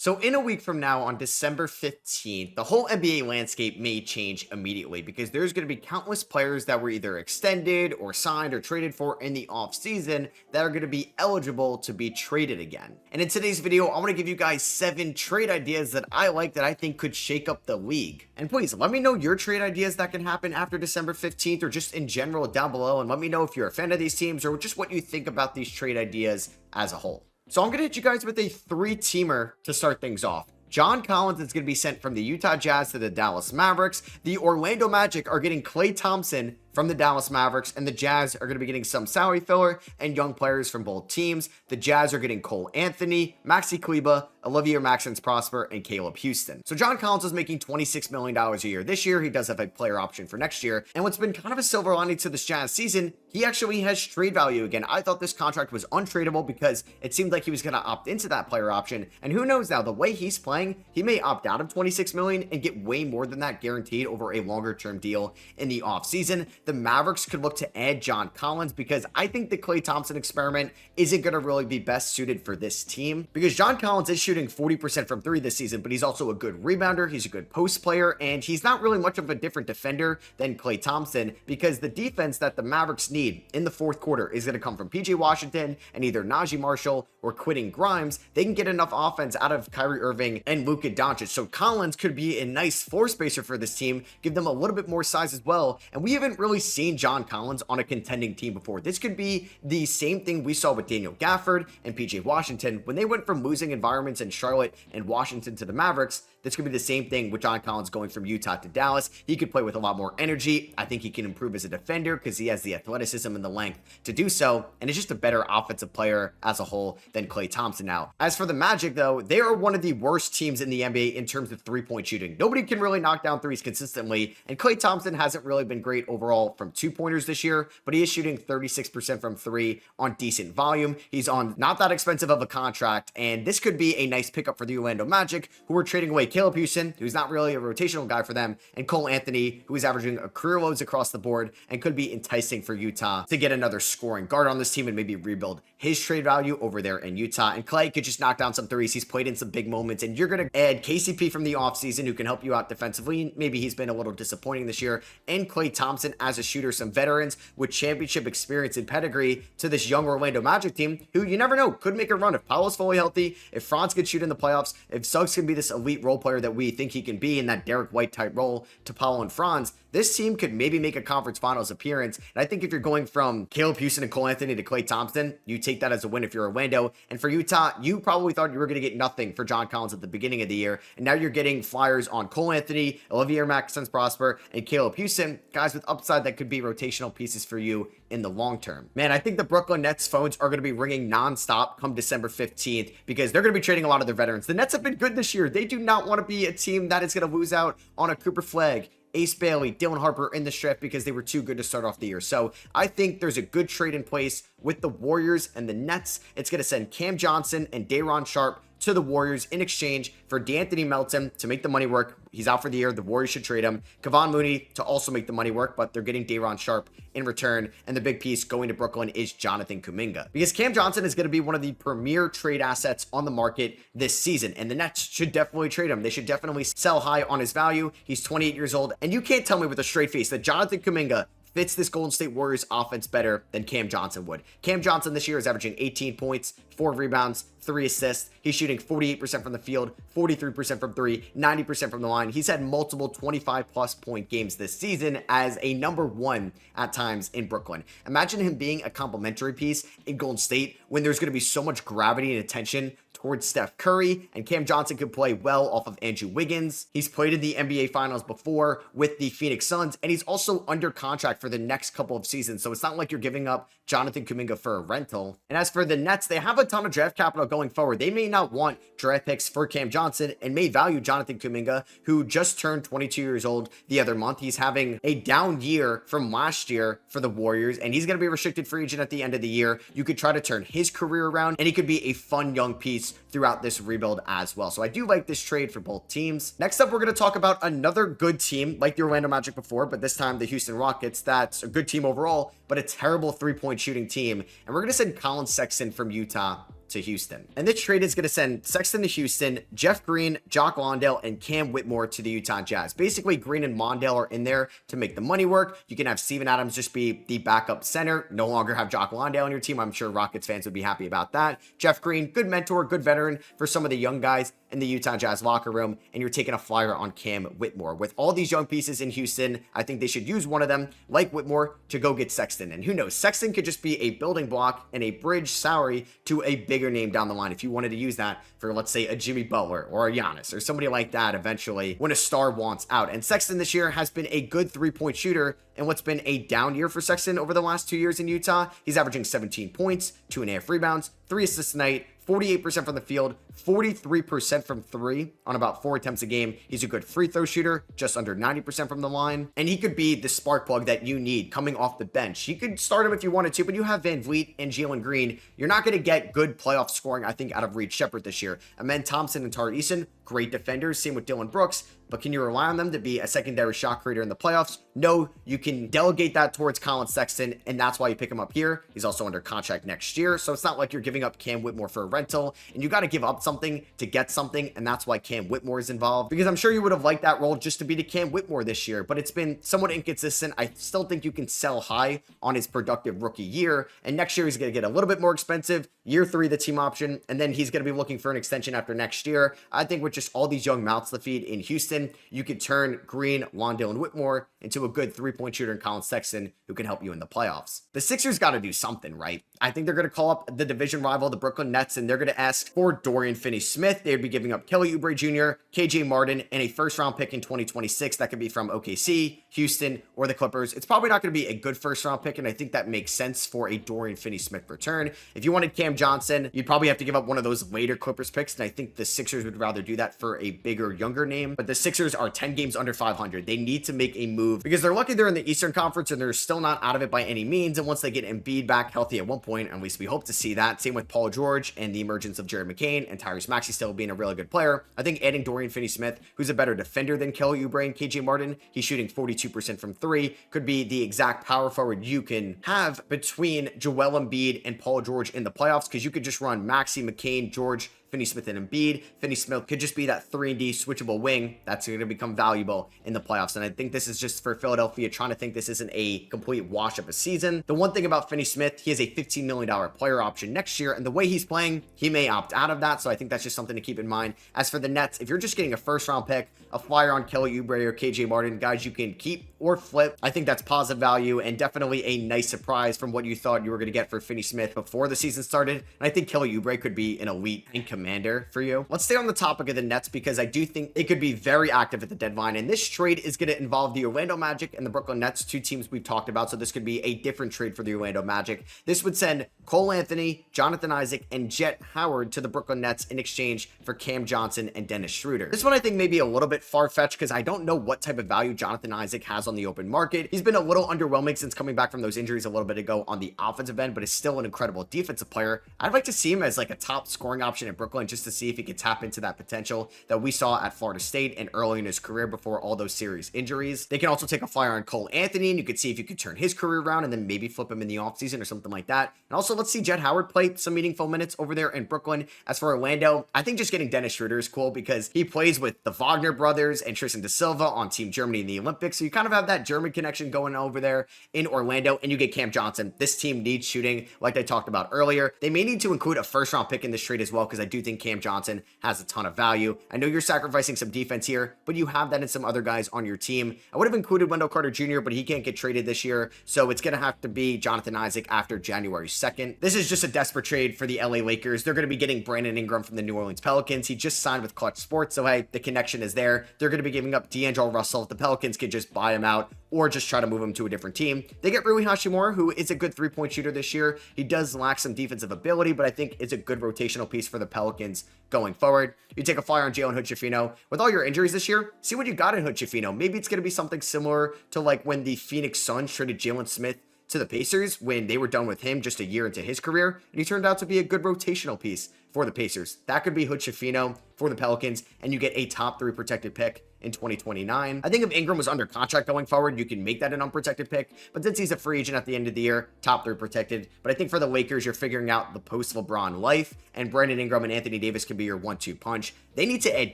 So, in a week from now, on December 15th, the whole NBA landscape may change immediately because there's going to be countless players that were either extended or signed or traded for in the offseason that are going to be eligible to be traded again. And in today's video, I want to give you guys 7 trade ideas that I like that I think could shake up the league. And please let me know your trade ideas that can happen after December 15th or just in general down below. And let me know if you're a fan of these teams or just what you think about these trade ideas as a whole. So I'm going to hit you guys with a 3-teamer to start things off. John Collins is going to be sent from the Utah Jazz to the Dallas Mavericks. The Orlando Magic are getting Klay Thompson from the Dallas Mavericks, and the Jazz are going to be getting some salary filler and young players from both teams. The Jazz are getting Cole Anthony, Maxi Kleber, Olivier Maxence Prosper, and Caleb Houston. So John Collins is making $26 million a year this year. He does have a player option for next year. And what's been kind of a silver lining to this Jazz season, he actually has trade value again. I thought this contract was untradeable because it seemed like he was going to opt into that player option. And who knows now, the way he's playing, he may opt out of $26 million and get way more than that guaranteed over a longer term deal in the offseason. The Mavericks could look to add John Collins because I think the Klay Thompson experiment isn't going to really be best suited for this team because John Collins is shooting 40% from 3 this season, but he's also a good rebounder. He's a good post player, and he's not really much of a different defender than Klay Thompson because the defense that the Mavericks need in the fourth quarter is going to come from PJ Washington and either Najee Marshall or Quentin Grimes. They can get enough offense out of Kyrie Irving and Luka Doncic. So Collins could be a nice floor spacer for this team, give them a little bit more size as well. And we haven't really seen John Collins on a contending team before. This could be the same thing we saw with Daniel Gafford and PJ Washington when they went from losing environments in Charlotte and Washington to the Mavericks. This could be the same thing with John Collins going from Utah to Dallas. He could play with a lot more energy. I think he can improve as a defender because he has the athleticism and the length to do so. And it's just a better offensive player as a whole than Klay Thompson now. As for the Magic, though, they are one of the worst teams in the NBA in terms of three-point shooting. Nobody can really knock down threes consistently. And Klay Thompson hasn't really been great overall from 2-pointers this year, but he is shooting 36% from 3 on decent volume. He's on not that expensive of a contract. And this could be a nice pickup for the Orlando Magic, who are trading away Caleb Houston, who's not really a rotational guy for them, and Cole Anthony, who is averaging a career loads across the board and could be enticing for Utah to get another scoring guard on this team and maybe rebuild his trade value over there in Utah. And Klay could just knock down some threes. He's played in some big moments, and you're going to add KCP from the offseason who can help you out defensively. Maybe he's been a little disappointing this year, and Klay Thompson as a shooter, some veterans with championship experience and pedigree to this young Orlando Magic team who you never know could make a run if Paolo's fully healthy, if Franz could shoot in the playoffs, if Suggs can be this elite role player that we think he can be in that Derek White type role to Paolo and Franz. This team could maybe make a conference finals appearance. And I think if you're going from Caleb Houston and Cole Anthony to Klay Thompson, you take that as a win if you're Orlando. And for Utah, you probably thought you were going to get nothing for John Collins at the beginning of the year. And now you're getting flyers on Cole Anthony, Olivier Maxence Prosper, and Caleb Houston, guys with upside that could be rotational pieces for you in the long term. Man, I think the Brooklyn Nets phones are going to be ringing nonstop come December 15th because they're going to be trading a lot of their veterans. The Nets have been good this year. They do not want to be a team that is going to lose out on a Cooper Flagg, Ace Bailey, Dylan Harper in the strip because they were too good to start off the year. So I think there's a good trade in place with the Warriors and the Nets. It's going to send Cam Johnson and Day'Ron Sharpe to the Warriors in exchange for D'Anthony Melton to make the money work. He's out for the year. The Warriors should trade him. Kevon Looney to also make the money work, but they're getting Day'Ron Sharpe in return. And the big piece going to Brooklyn is Jonathan Kuminga because Cam Johnson is going to be one of the premier trade assets on the market this season. And the Nets should definitely trade him. They should definitely sell high on his value. He's 28 years old. And you can't tell me with a straight face that Jonathan Kuminga fits this Golden State Warriors offense better than Cam Johnson would. Cam Johnson this year is averaging 18 points, 4 rebounds, 3 assists. He's shooting 48% from the field, 43% from 3, 90% from the line. He's had multiple 25-plus point games this season as a number 1 at times in Brooklyn. Imagine him being a complementary piece in Golden State when there's going to be so much gravity and attention towards Steph Curry, and Cam Johnson could play well off of Andrew Wiggins. He's played in the NBA Finals before with the Phoenix Suns, and he's also under contract for the next couple of seasons, so it's not like you're giving up Jonathan Kuminga for a rental. And as for the Nets, they have a ton of draft capital going forward. They may not want draft picks for Cam Johnson and may value Jonathan Kuminga, who just turned 22 years old the other month. He's having a down year from last year for the Warriors, and he's going to be a restricted free agent at the end of the year. You could try to turn his career around, and he could be a fun young piece throughout this rebuild as well. So I do like this trade for both teams. Next up, we're going to talk about another good team like the Orlando Magic before, but this time the Houston Rockets. That's a good team overall, but a terrible 3-point shooting team. And we're going to send Colin Sexton from Utah to Houston. And this trade is going to send Sexton to Houston, Jeff Green, Jock Landale, and Cam Whitmore to the Utah Jazz. Basically, Green and Mondale are in there to make the money work. You can have Steven Adams just be the backup center, no longer have Jock Landale on your team. I'm sure Rockets fans would be happy about that. Jeff Green, good mentor, good veteran for some of the young guys in the Utah Jazz locker room, and you're taking a flyer on Cam Whitmore. With all these young pieces in Houston, I think they should use one of them, like Whitmore, to go get Sexton. And who knows, Sexton could just be a building block and a bridge salary to a bigger name down the line if you wanted to use that for, let's say, a Jimmy Butler or a Giannis or somebody like that eventually when a star wants out. And Sexton this year has been a good three-point shooter in what's been a down year for Sexton over the last 2 years in Utah. He's averaging 17 points, 2.5 rebounds, 3 assists a night, 48% from the field, 43% from three on about 4 attempts a game. He's a good free throw shooter, just under 90% from the line. And he could be the spark plug that you need coming off the bench. You could start him if you wanted to, but you have Van Vliet and Jalen Green. You're not going to get good playoff scoring, I think, out of Reed Shepherd this year. Amen Thompson and Tari Eason, great defenders. Same with Dylan Brooks. But can you rely on them to be a secondary shot creator in the playoffs? No, you can delegate that towards Colin Sexton, and that's why you pick him up here. He's also under contract next year, so it's not like you're giving up Cam Whitmore for a rental, and you got to give up something to get something, and that's why Cam Whitmore is involved, because I'm sure you would have liked that role just to be to Cam Whitmore this year, but it's been somewhat inconsistent. I still think you can sell high on his productive rookie year, and next year he's going to get a little bit more expensive. Year 3, the team option, and then he's going to be looking for an extension after next year. I think with just all these young mouths to feed in Houston, you could turn Green, Landale, and Whitmore into a good three-point shooter in Colin Sexton who can help you in the playoffs. The Sixers got to do something, right? I think they're going to call up the division rival, the Brooklyn Nets, and they're going to ask for Dorian Finney-Smith. They'd be giving up Kelly Oubre Jr., KJ Martin, and a first-round pick in 2026. That could be from OKC, Houston, or the Clippers. It's probably not going to be a good first-round pick, and I think that makes sense for a Dorian Finney-Smith return. If you wanted Cam Johnson, you'd probably have to give up one of those later Clippers picks, and I think the Sixers would rather do that for a bigger, younger name. But the Sixers are 10 games under 500. They need to make a move because they're lucky they're in the Eastern Conference, and they're still not out of it by any means. And once they get Embiid back healthy at one point, at least we hope to see that. Same with Paul George and the emergence of Jared McCain and Tyrese Maxey still being a really good player. I think adding Dorian Finney-Smith, who's a better defender than Kelly Oubre and KJ Martin, he's shooting 42% from three, could be the exact power forward you can have between Joel Embiid and Paul George in the playoffs, because you could just run Maxey, McCain, George, Finney-Smith, and Embiid. Finney-Smith could just be that 3-and-D switchable wing that's going to become valuable in the playoffs. And I think this is just for Philadelphia trying to think this isn't a complete wash of a season. The one thing about Finney-Smith, he has a $15 million player option next year, and the way he's playing, he may opt out of that. So I think that's just something to keep in mind. As for the Nets, if you're just getting a first-round pick, a flyer on Kelly Oubre or KJ Martin, guys you can keep or flip, I think that's positive value and definitely a nice surprise from what you thought you were going to get for Finney-Smith before the season started. And I think Kelly Oubre could be an elite and commander for you. Let's stay on the topic of the Nets because I do think it could be very active at the deadline, and this trade is going to involve the Orlando Magic and the Brooklyn Nets, two teams we've talked about, so this could be a different trade for the Orlando Magic. This would send Cole Anthony, Jonathan Isaac, and Jet Howard to the Brooklyn Nets in exchange for Cam Johnson and Dennis Schroeder. This one I think may be a little bit far-fetched because I don't know what type of value Jonathan Isaac has on the open market. He's been a little underwhelming since coming back from those injuries a little bit ago on the offensive end, but is still an incredible defensive player. I'd like to see him as like a top scoring option in Brooklyn just to see if he could tap into that potential that we saw at Florida State and early in his career before all those serious injuries. They can also take a flyer on Cole Anthony, and you could see if you could turn his career around and then maybe flip him in the offseason or something like that. And also, let's see Jet Howard play some meaningful minutes over there in Brooklyn. As for Orlando, I think just getting Dennis Schroeder is cool because he plays with the Wagner brothers and Tristan da Silva on Team Germany in the Olympics. So you kind of have that German connection going over there in Orlando, and you get Cam Johnson. This team needs shooting, like I talked about earlier. They may need to include a first-round pick in this trade as well because I do think Cam Johnson has a ton of value. I know you're sacrificing some defense here, but you have that in some other guys on your team. I would have included Wendell Carter Jr., but he can't get traded this year, so it's going to have to be Jonathan Isaac after January 2nd. This is just a desperate trade for the LA Lakers. They're going to be getting Brandon Ingram from the New Orleans Pelicans. He just signed with Clutch Sports, so hey, the connection is there. They're going to be giving up D'Angelo Russell. The Pelicans could just buy him out or just try to move him to a different team. They get Rui Hachimura, who is a good three-point shooter this year. He does lack some defensive ability, but I think it's a good rotational piece for the Pelicans going forward. You take a flyer on Jalen Hood-Schifino. With all your injuries this year, see what you got in Hood-Schifino. Maybe it's going to be something similar to like when the Phoenix Suns traded Jalen Smith to the Pacers when they were done with him just a year into his career, and he turned out to be a good rotational piece for the Pacers. That could be Hood-Schifino for the Pelicans, and you get a top 3 protected pick in 2029. I think if Ingram was under contract going forward, you can make that an unprotected pick, but since he's a free agent at the end of the year, top 3 protected. But I think for the Lakers, you're figuring out the post-LeBron life, and Brandon Ingram and Anthony Davis can be your 1-2 punch. They need to add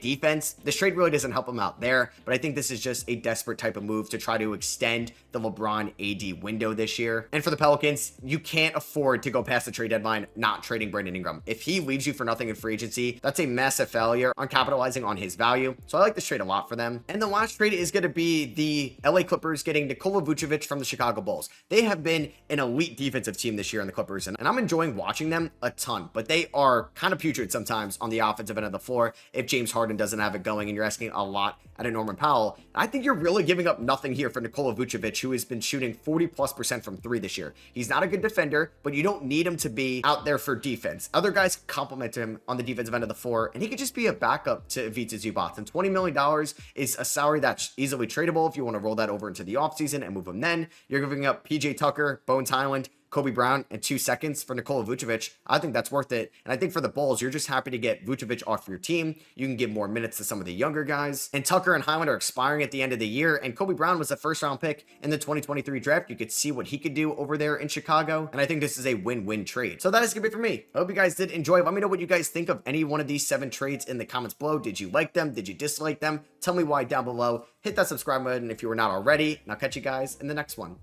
defense. This trade really doesn't help them out there, but I think this is just a desperate type of move to try to extend the LeBron AD window this year. And for the Pelicans, you can't afford to go past the trade deadline not trading Brandon Ingram. If he leaves you for nothing in free agency, that's a massive failure on capitalizing on his value. So I like this trade a lot for them. And the last trade is going to be the LA Clippers getting Nikola Vucevic from the Chicago Bulls. They have been an elite defensive team this year in the Clippers, and I'm enjoying watching them a ton, but they are kind of putrid sometimes on the offensive end of the floor if James Harden doesn't have it going and you're asking a lot out of Norman Powell. I think you're really giving up nothing here for Nikola Vucevic, who has been shooting 40+% from 3 this year. He's not a good defender, but you don't need him to be out there for defense. Other guys complement him on the defensive end of the floor, and he could just be a backup to Ivica Zubac. And $20 million is a salary that's easily tradable if you want to roll that over into the offseason and move him then. You're giving up PJ Tucker, Bones Highland, Kobe Brown, and 2 seconds for Nikola Vucevic. I think that's worth it. And I think for the Bulls, you're just happy to get Vucevic off your team. You can give more minutes to some of the younger guys. And Tucker and Highland are expiring at the end of the year. And Kobe Brown was the first round pick in the 2023 draft. You could see what he could do over there in Chicago. And I think this is a win-win trade. So that is going to be for me. I hope you guys did enjoy. Let me know what you guys think of any one of these 7 trades in the comments below. Did you like them? Did you dislike them? Tell me why down below. Hit that subscribe button if you were not already. And I'll catch you guys in the next one.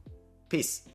Peace.